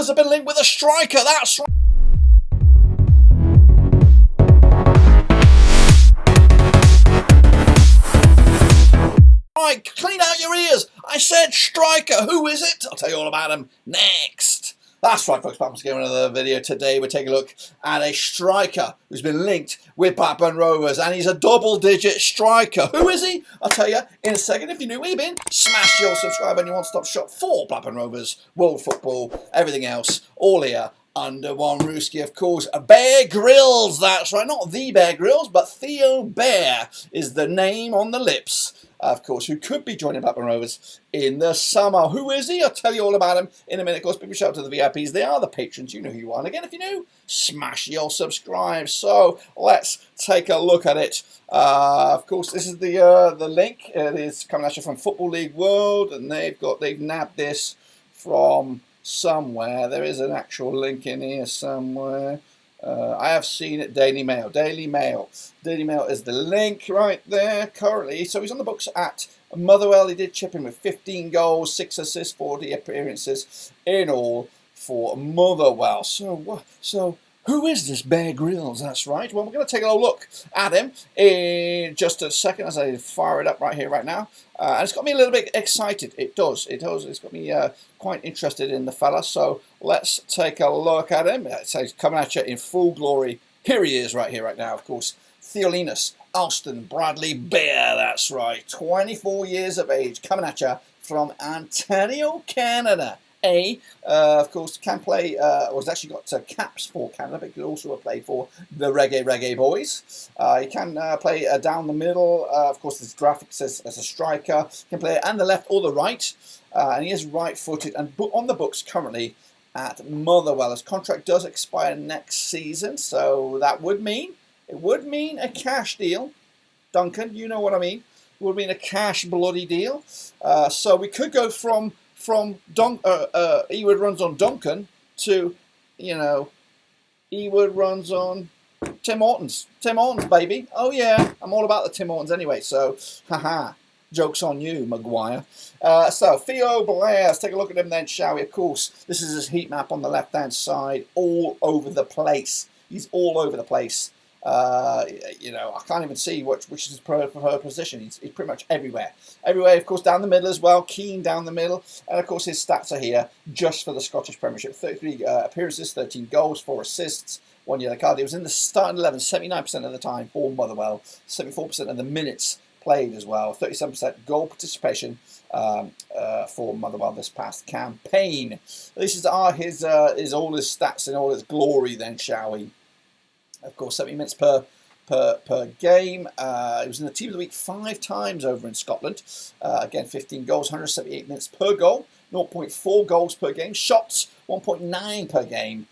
Rovers have been linked with a striker. That's right. Clean out your ears. I said striker. Who is it? I'll tell you all about him next. That's right, folks. Back again with another video. Today we're taking a look at a striker who's been linked with Blackburn Rovers, and he's a double-digit striker. Who is he? I'll tell you in a second. If you're new, where you been? Smash your subscribe on your one-stop shop for Blackburn Rovers, world football, everything else, all here under one rooski, of course. Bear Grylls. That's right, not the Bear Grylls, but Theo Bair is the name on the lips. Of course, who could be joining Blackburn Rovers in the summer. Who is he? I'll tell you all about him in a minute. Of course, big shout out to the VIPs. They are the patrons. You know who you are. And again, if you're new, smash your subscribe. So let's take a look at it. Of course, this is the link. It is coming at you from Football League World, and they've nabbed this from somewhere. There is an actual link in here somewhere. I have seen it. Daily Mail. Daily Mail is the link right there currently. So he's on the books at Motherwell. He did chip in with 15 goals, 6 assists, 40 appearances in all for Motherwell. So who is this Bear Grylls? That's right. Well, we're going to take a look at him in just a second as I fire it up right here, right now. And it's got me a little bit excited. It does. It's got me quite interested in the fella. So let's take a look at him. So he's coming at you in full glory. Here he is right here, right now, of course. Theolinus Alston Bradley Bair. That's right. 24 years of age. Coming at you from Ontario, Canada. Of course, can play, or has actually got caps for Canada, but he could also play for the Reggae Boys. He can play down the middle. Of course, his graphics as a striker. He can play and the left or the right. And he is right-footed and on the books currently at Motherwell. His contract does expire next season, so that would mean, a cash deal. Duncan, you know what I mean. It would mean a cash bloody deal. So we could go from Ewood runs on Duncan to, Ewood runs on Tim Hortons. Tim Hortons, baby. Oh, yeah. I'm all about the Tim Hortons anyway. So, haha. Joke's on you, Maguire. So, Theo Bair. Let's take a look at him then, shall we? Of course, this is his heat map on the left-hand side. All over the place. He's all over the place. I can't even see which is his preferred position. He's pretty much everywhere. Everywhere, of course, down the middle as well. Keen down the middle. And, of course, his stats are here just for the Scottish Premiership. 33 appearances, 13 goals, 4 assists, 1 yellow card. He was in the starting 11 79% of the time for Motherwell. 74% of the minutes played as well. 37% goal participation for Motherwell this past campaign. These are his all his stats in all his glory then, shall we? Of course, 70 minutes per game. He was in the team of the week 5 times over in Scotland. Again, 15 goals, 178 minutes per goal, 0.4 goals per game. Shots, 1.9 per game.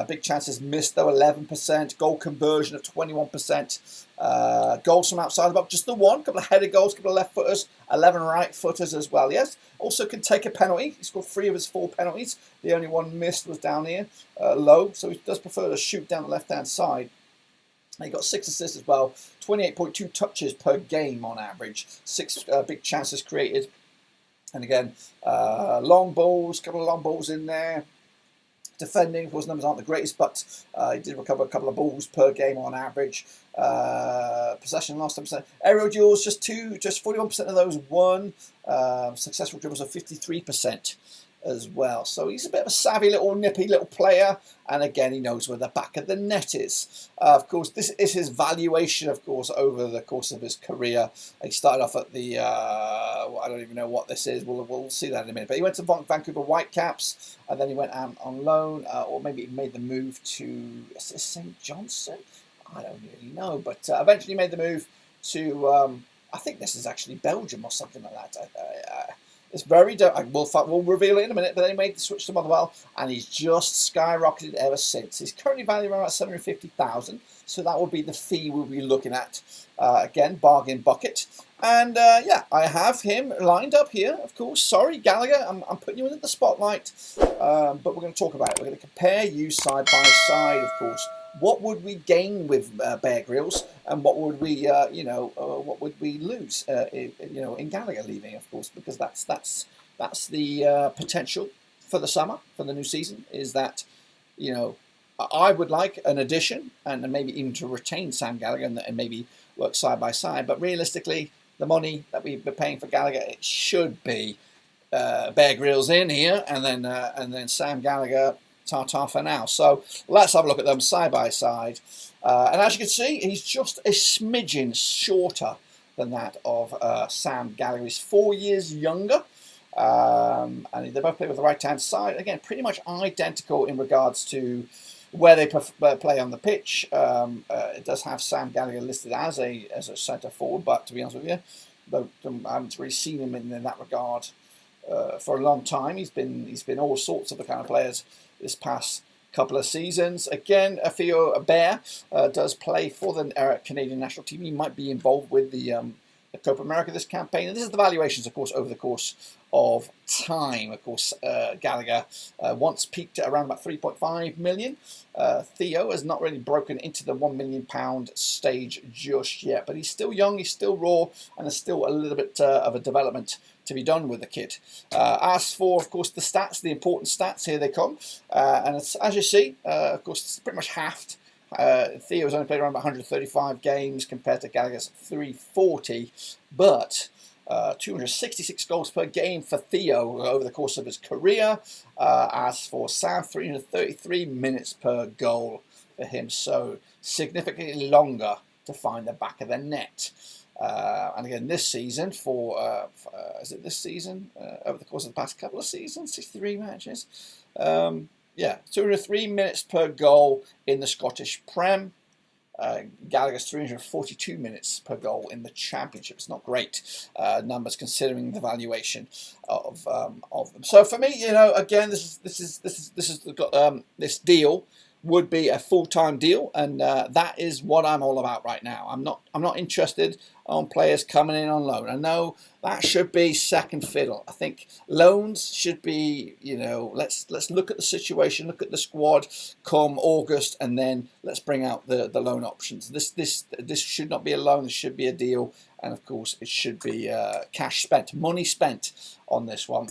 Big chances missed, though, 11%. Goal conversion of 21%. Goals from outside the box, just the one. Couple of header goals, couple of left footers, 11 right footers as well. Yes, also can take a penalty. He scored 3 of his 4 penalties. The only one missed was down here, low. So he does prefer to shoot down the left-hand side. He got 6 assists as well, 28.2 touches per game on average, 6 big chances created. And again, long balls, couple of long balls in there. Defending, of course, numbers aren't the greatest, but he did recover a couple of balls per game on average. Possession last time. Aerial duels, just 41% of those won. Successful dribbles of 53%. As well. So he's a bit of a savvy little nippy little player, and again he knows where the back of the net is. Of course, this is his valuation, of course, over the course of his career. He started off at the I don't even know what this is. We'll see that in a minute. But he went to Vancouver Whitecaps, and then he went on loan, or maybe he made the move to St. Johnstone. I don't really know, but eventually made the move to I think this is actually Belgium or something like that. It's very, we'll reveal it in a minute, but then he made the switch to Motherwell, and he's just skyrocketed ever since. He's currently valued around $750,000, so that would be the fee we'll be looking at. Again, bargain bucket. And yeah, I have him lined up here, of course. Sorry, Gallagher, I'm putting you in the spotlight, but we're going to talk about it. We're going to compare you side by side, of course. What would we gain with Bear Grylls, and what would we, what would we lose, in Gallagher leaving, of course, because that's the potential for the summer, for the new season, is that, you know, I would like an addition and maybe even to retain Sam Gallagher and maybe work side by side. But realistically, the money that we've been paying for Gallagher, it should be Bear Grylls in here and then Sam Gallagher, ta-ta for now. So let's have a look at them side by side. And as you can see, he's just a smidgen shorter than that of Sam Gallagher. He's 4 years younger. And they both play with the right-hand side. Again, pretty much identical in regards to where they play on the pitch. It does have Sam Gallagher listed as a centre forward, but to be honest with you, I haven't really seen him in that regard for a long time. He's been all sorts of the kind of players this past couple of seasons. Again, Theo Bair does play for the Canadian national team. He might be involved with the Copa America this campaign. And this is the valuations, of course, over the course of time. Of course, Gallagher once peaked at around about 3.5 million. Theo has not really broken into the £1 million stage just yet, but he's still young, he's still raw, and there's still a little bit of a development to be done with the kid. As for, of course, the stats, the important stats, here they come. And it's, as you see, of course, it's pretty much halved. Theo's only played around 135 games compared to Gallagher's 340, but 266 goals per game for Theo over the course of his career. As for Sam, 333 minutes per goal for him, so significantly longer to find the back of the net. And again, this season, is it this season? Over the course of the past couple of seasons, 63 matches. Yeah, 203 minutes per goal in the Scottish Prem. Gallagher's 342 minutes per goal in the Championship. It's not great numbers considering the valuation of them. So for me, you know, again, this deal would be a full-time deal, and that is what I'm all about right now. I'm not interested on players coming in on loan. I know that should be second fiddle. I think loans should be, you know, let's look at the situation, look at the squad come August, and then let's bring out the loan options. This should not be a loan. This should be a deal, and of course it should be cash spent, money spent on this one.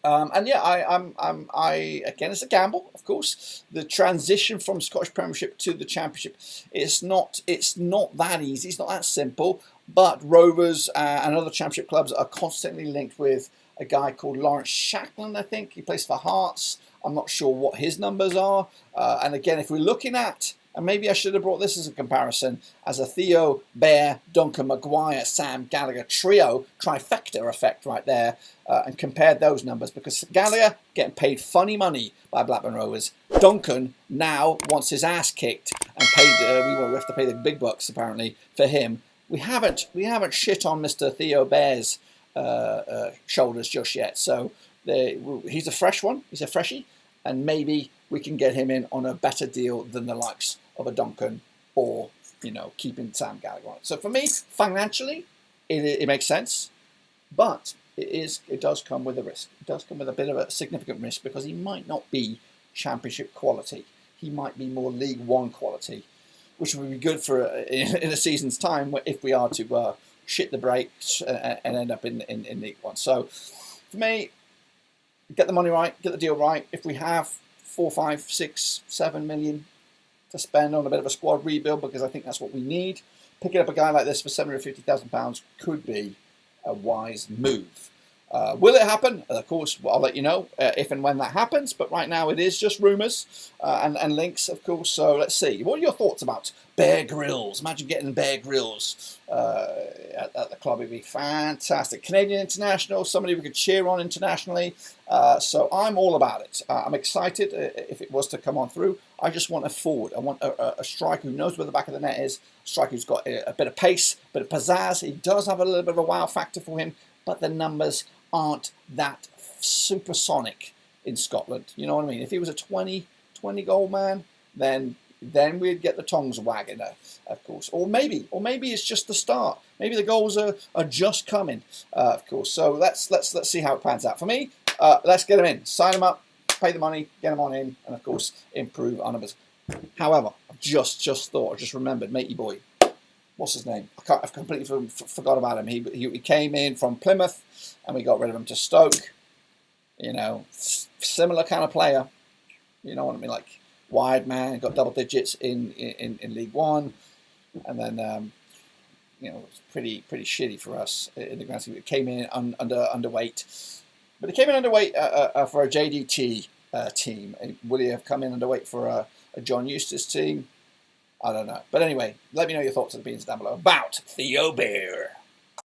And yeah, I again, it's a gamble, of course. The transition from Scottish Premiership to the Championship, it's not that easy. It's not that simple. But Rovers and other Championship clubs are constantly linked with a guy called Lawrence Shackland. I think he plays for Hearts. I'm not sure what his numbers are. And again, if we're looking at, and maybe I should have brought this as a comparison, as a Theo Bair, Duncan Maguire, Sam Gallagher trio, trifecta effect right there, and compared those numbers, because Gallagher getting paid funny money by Blackburn Rovers. Duncan now wants his ass kicked and paid. We have to pay the big bucks apparently for him. We haven't shit on Mr. Theo Bair's shoulders just yet. So he's a fresh one. He's a freshie, and maybe we can get him in on a better deal than the likes of a Duncan, or, you know, keeping Sam Gallagher on. So for me, financially, it makes sense, but it does come with a risk. It does come with a bit of a significant risk, because he might not be Championship quality. He might be more League One quality, which would be good for in a season's time if we are to shit the brakes and end up in League One. So for me, get the money right, get the deal right. If we have 4, 5, 6, 7 million to spend on a bit of a squad rebuild, because I think that's what we need, picking up a guy like this for £750,000 could be a wise move. Will it happen? Of course, I'll let you know if and when that happens. But right now, it is just rumours and links, of course. So let's see. What are your thoughts about Bear Grylls? Imagine getting Bear Grylls at the club. It'd be fantastic. Canadian international, somebody we could cheer on internationally. So I'm all about it. I'm excited if it was to come on through. I just want a forward. I want a striker who knows where the back of the net is. A striker who's got a bit of pace, a bit of pizzazz. He does have a little bit of a wow factor for him, but the numbers aren't that supersonic in Scotland. You know what I mean? If he was a 20 goal man, then we'd get the tongues wagging, of course. Or maybe it's just the start. Maybe the goals are just coming, of course. So let's see how it pans out. For me, let's get him in, sign him up, pay the money, get him on in, and of course improve our numbers. However, I've just remembered, matey boy. What's his name? I've completely forgot about him. He came in from Plymouth, and we got rid of him to Stoke. You know, similar kind of player. You know what I mean? Like wide man, got double digits in League One, and then you know, it's pretty shitty for us in the grand scheme. It came in underweight, but it came in underweight for a JDT team. Would he have come in underweight for a John Eustace team? I don't know. But anyway, let me know your thoughts on the beans down below about Theo Bair.